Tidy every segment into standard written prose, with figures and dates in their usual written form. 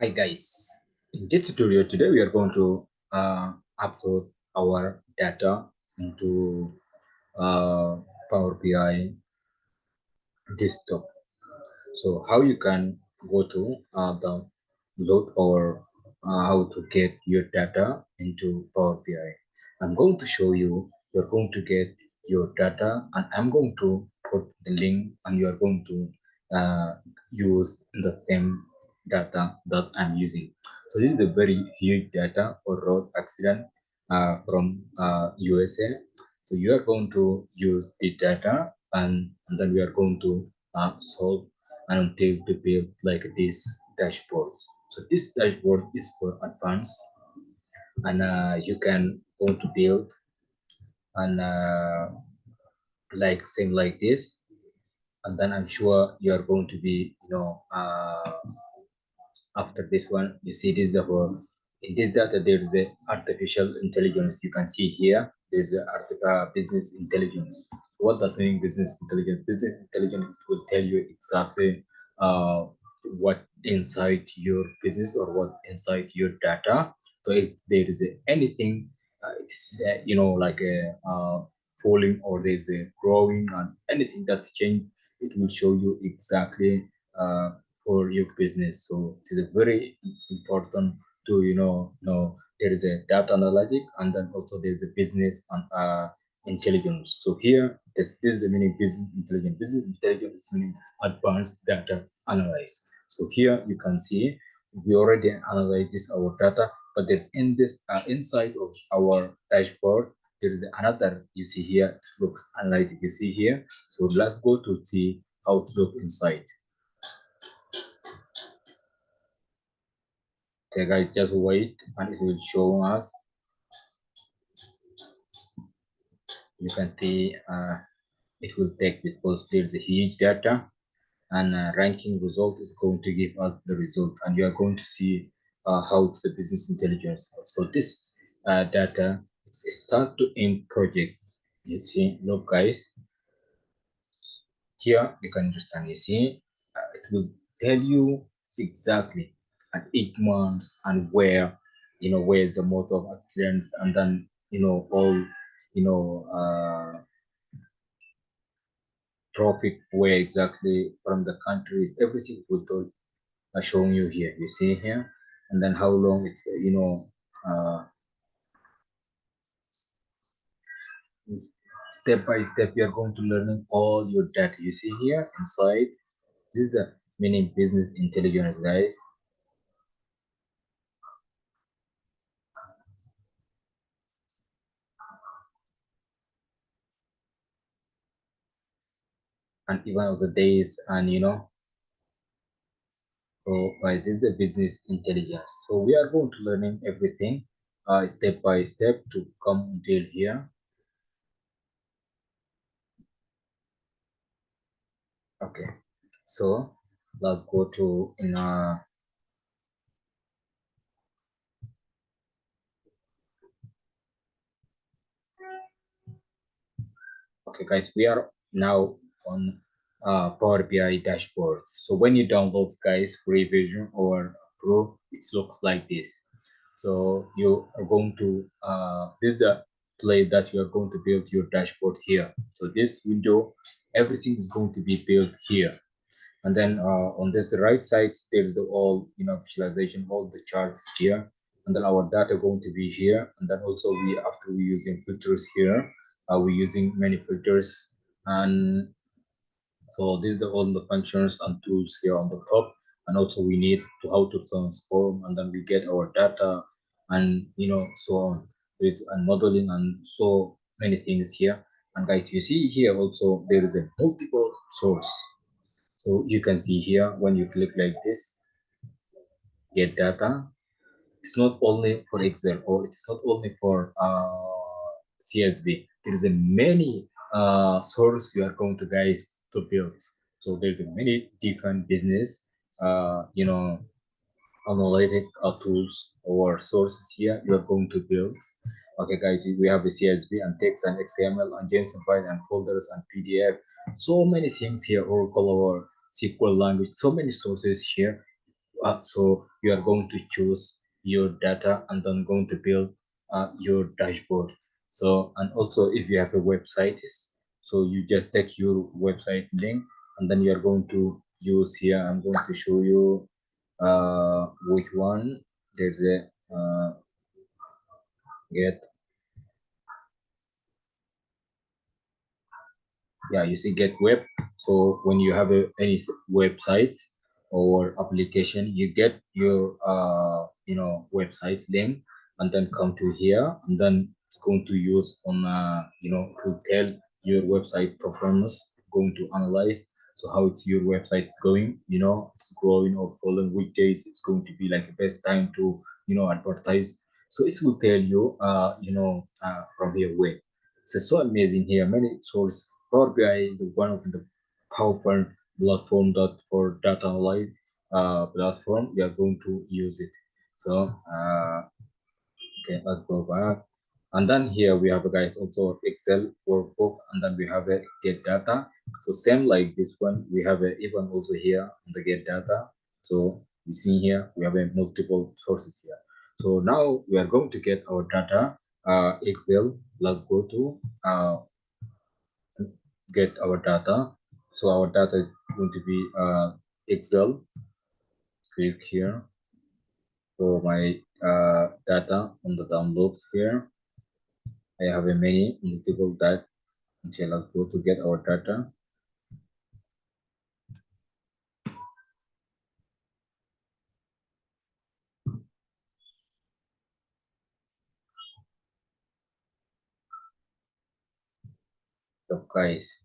Hi guys, in this tutorial today we are going to upload our data into Power BI desktop. So how you can go to the load or how to get your data into Power BI. I'm going to show you. You're going to get your data, and I'm going to put the link, and you are going to use the same data that I'm using. So this is a very huge data for road accident from USA. So you are going to use the data, and then we are going to solve and until to build like this dashboard. So this dashboard is for advanced, and you can go to build and like same like this, and then I'm sure you are going to be after this one. You see this is the whole. In this data there is a artificial intelligence. You can see here there's a business intelligence. What does mean business intelligence? Business intelligence will tell you exactly what inside your business or what inside your data. So if there is anything it's like a falling or there's a growing and anything that's changed, it will show you exactly for your business. So it is a very important to know there is a data analytic, and then also there's a business and intelligence. So here this is the meaning business intelligence. Business intelligence is meaning advanced data analyze. So here you can see we already analyze this our data, but there's in this inside of our dashboard there is another. You see here it looks analytic. You see here. So let's go to see how it look inside. Okay guys, just wait and it will show us. You can see it will take because there's a huge data, and ranking result is going to give us the result, and you are going to see how it's a business intelligence. So this data, it's a start to end project. You see, look guys, here you can understand. You see, it will tell you exactly at each month and where, where is the mode of accidents, and then all traffic where exactly from the countries, everything will tell showing you here. You see here, and then how long it's step by step you are going to learning all your data. You see here inside. This is the meaning business intelligence, guys. And even of the days, and so this is the business intelligence. So we are going to learning everything step by step to come until here. Okay, so let's go to in okay guys, we are now on Power BI dashboard. So when you download guys free version or pro, it looks like this. So you are going to this is the place that you are going to build your dashboard here. So this window, everything is going to be built here. And then on this right side there's the all visualization, all the charts here, and then our data going to be here. And then also we after we using filters here, we're using many filters. And so these are all the functions and tools here on the top. And also we need to how to transform, and then we get our data, and so on with and modeling and so many things here. And guys, you see here also there is a multiple source. So you can see here when you click like this, get data. It's not only for Excel, or it's not only for CSV. There is a many source you are going to guys to build. So there's a many different business, analytic tools or sources here you are going to build. Okay guys, we have the CSV and text and XML and JSON file and folders and PDF. So many things here, or color SQL language, so many sources here. So you are going to choose your data and then going to build your dashboard. So, and also if you have a website, so you just take your website link and then you are going to use here. I'm going to show you which one. There's a get, yeah, you see get web. So when you have any websites or application, you get your website link and then come to here, and then it's going to use on to tell your website performance, going to analyze so how it's your website is going, it's growing or falling, which days it's going to be like the best time to advertise. So it will tell you from here way. It's so amazing here. Many source. Power BI is one of the powerful platform that for data analyze platform. We are going to use it. So okay, let's go back. And then here we have guys also Excel workbook, and then we have a get data. So same like this one, we have a even also here on the get data. So you see here we have a multiple sources here. So now we are going to get our data. Excel. Let's go to get our data. So our data is going to be Excel. Click here. So my data on the downloads here. I have a many multiple that. Okay, let's go to get our data. So guys,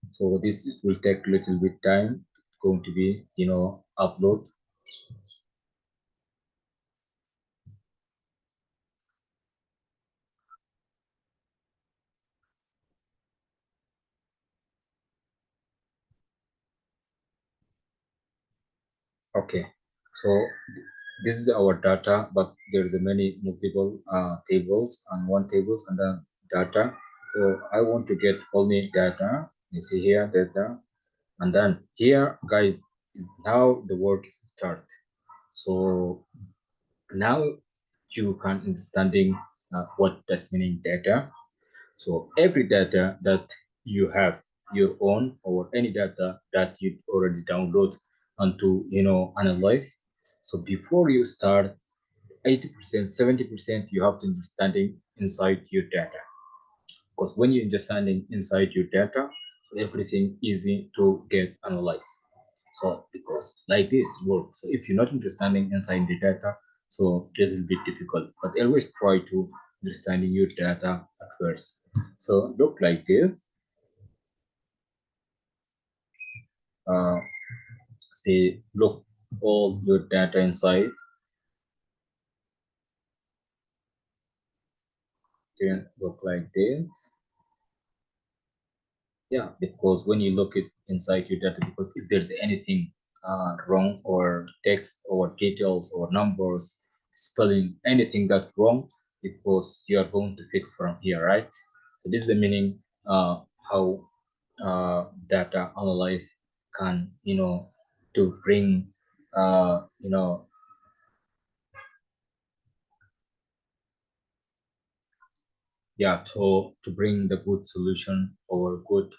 so this will take a little bit time. It's going to be upload. Okay, so this is our data, but there's a many multiple tables and one tables and then data. So I want to get only data. You see here data, and then here guys is now the work is start. So now you can understanding what does meaning data. So every data that you have your own or any data that you already download and to analyze. So before you start, 80%, 70% you have to understanding inside your data. Because when you're understanding inside your data, so everything easy to get analyzed. So because like this work. So if you're not understanding inside the data, so this will be difficult. But always try to understanding your data at first. So look like this. Uh, say look all your data inside. Then look like this. Yeah, because when you look it inside your data, because if there's anything wrong or text or details or numbers, spelling, anything that's wrong, because you are going to fix from here, right? So this is the meaning how data analyze can, to bring, you know, yeah, to bring the good solution or good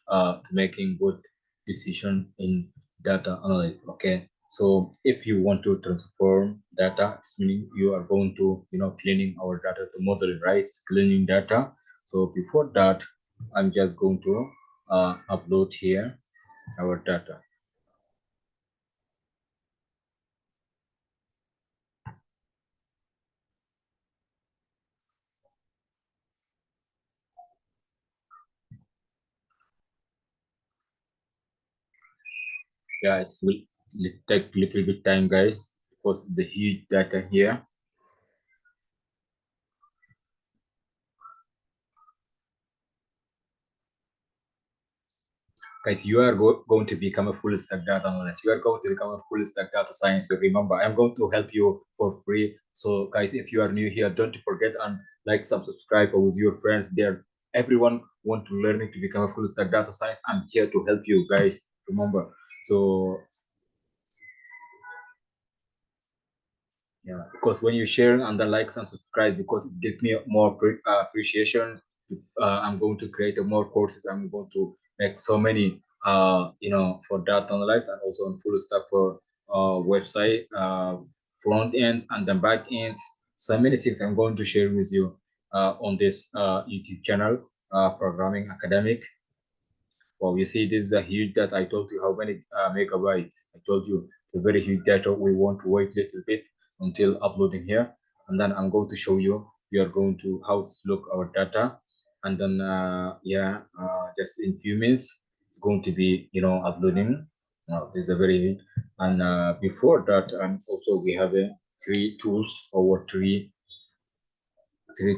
making good decision in data analytics. Okay, so if you want to transform data, it's meaning you are going to cleaning our data to model it, right? Cleaning data. So before that, I'm just going to upload here our data. Yeah, it take little bit time, guys, because the huge data here. Guys, you are going to become a full stack data analyst. You are going to become a full stack data science. So remember, I'm going to help you for free. So guys, if you are new here, don't forget and like, subscribe with your friends there. Everyone want to learn to become a full stack data science. I'm here to help you guys. Remember. So Yeah, because when you share and then likes and subscribe, because it gives me more appreciation. I'm going to create more courses. I'm going to make so many, for data analysis and also on full stack for website, front end and then back end. So many things I'm going to share with you on this YouTube channel, Programming Academic. Well, you see, this is a huge data. I told you how many megabytes. I told you it's a very huge data. We want to wait a little bit until uploading here, and then I'm going to show you. We are going to how to look our data, and then just in few minutes, it's going to be uploading. It's a very huge. And before that, also we have three tools or three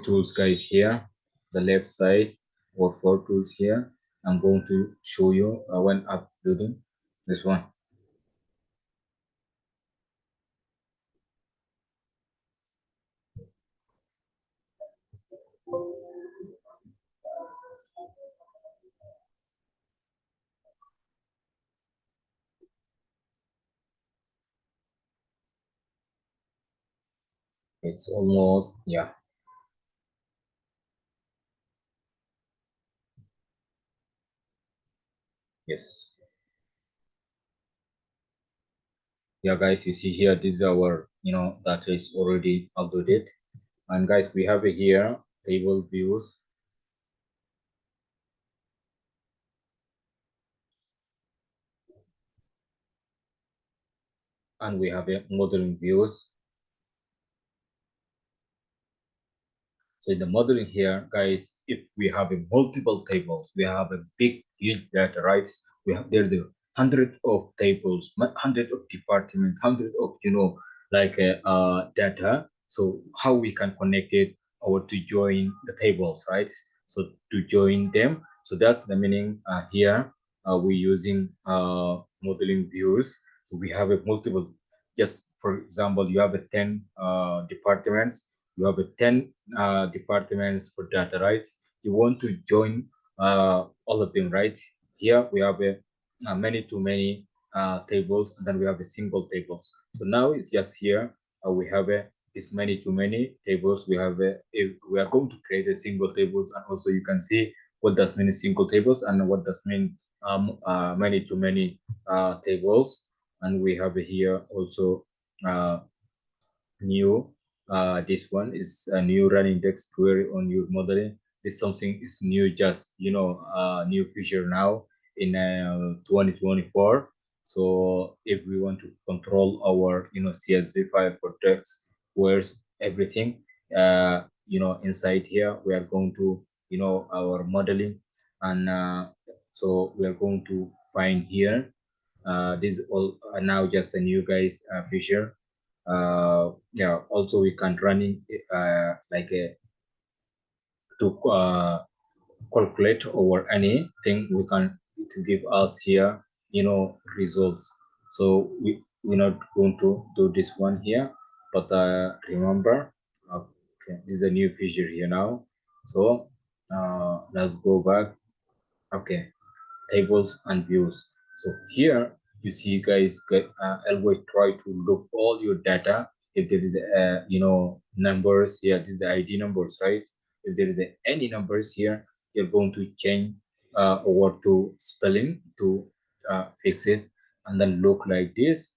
tools guys here, the left side, or four tools here. I'm going to show you when uploading this one. It's almost, yeah, yes, yeah guys, you see here, this is our data is already uploaded. And guys, we have it here, table views, and we have a modeling views. So in the modeling here, guys, if we have a multiple tables, we have a big, huge data, right? We have there's a hundred of tables, hundred of departments, hundred of data. So how we can connect it or to join the tables, right? So to join them. So that's the meaning here. We're using modeling views. So we have a multiple. Just for example, you have a 10 departments. You have a 10 departments for data rights. You want to join all of them, right? Here we have a many to many tables, and then we have a single tables. So now it's just here we have this many to many tables. We have if we are going to create a single tables, and also you can see what does mean single tables and what does mean many to many tables. And we have here also uh, new this one is a new run index query on your modeling. This something is new, just new feature now in 2024. So if we want to control our CSV file for text, where's everything inside here, we are going to our modeling. And so we are going to find here this all now just a new guys feature. Yeah, also we can running like a to calculate over anything. We can it give us here results. So we're not going to do this one here, but remember, okay, this is a new feature here now. So let's go back. Okay, tables and views. So here you see guys always try to look all your data. If there is numbers here, this is the ID numbers, right? If there is any numbers here, you're going to change over to spelling to fix it, and then look like this.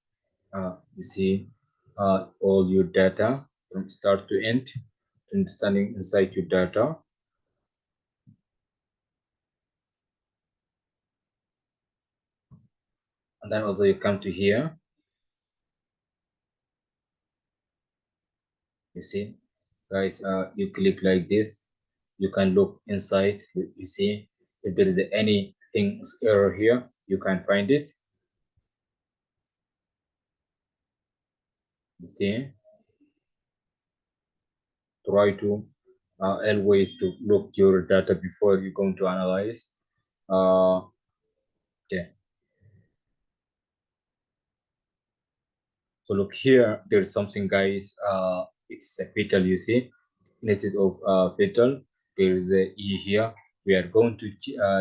You see all your data from start to end, understanding inside your data. And then also you come to here. You see guys, you click like this, you can look inside. You see if there is anything error here, you can find it. You see, try to always to look your data before you're going to analyze. Okay, so look here, there's something guys, it's a petal. You see instead of petal, there is a e here. We are going to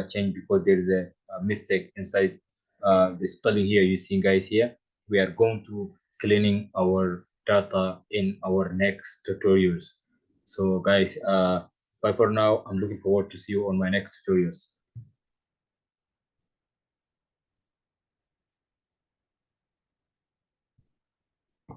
change because there is a mistake inside the spelling here. You see guys here, we are going to cleaning our data in our next tutorials. So guys, bye for now. I'm looking forward to see you on my next tutorials.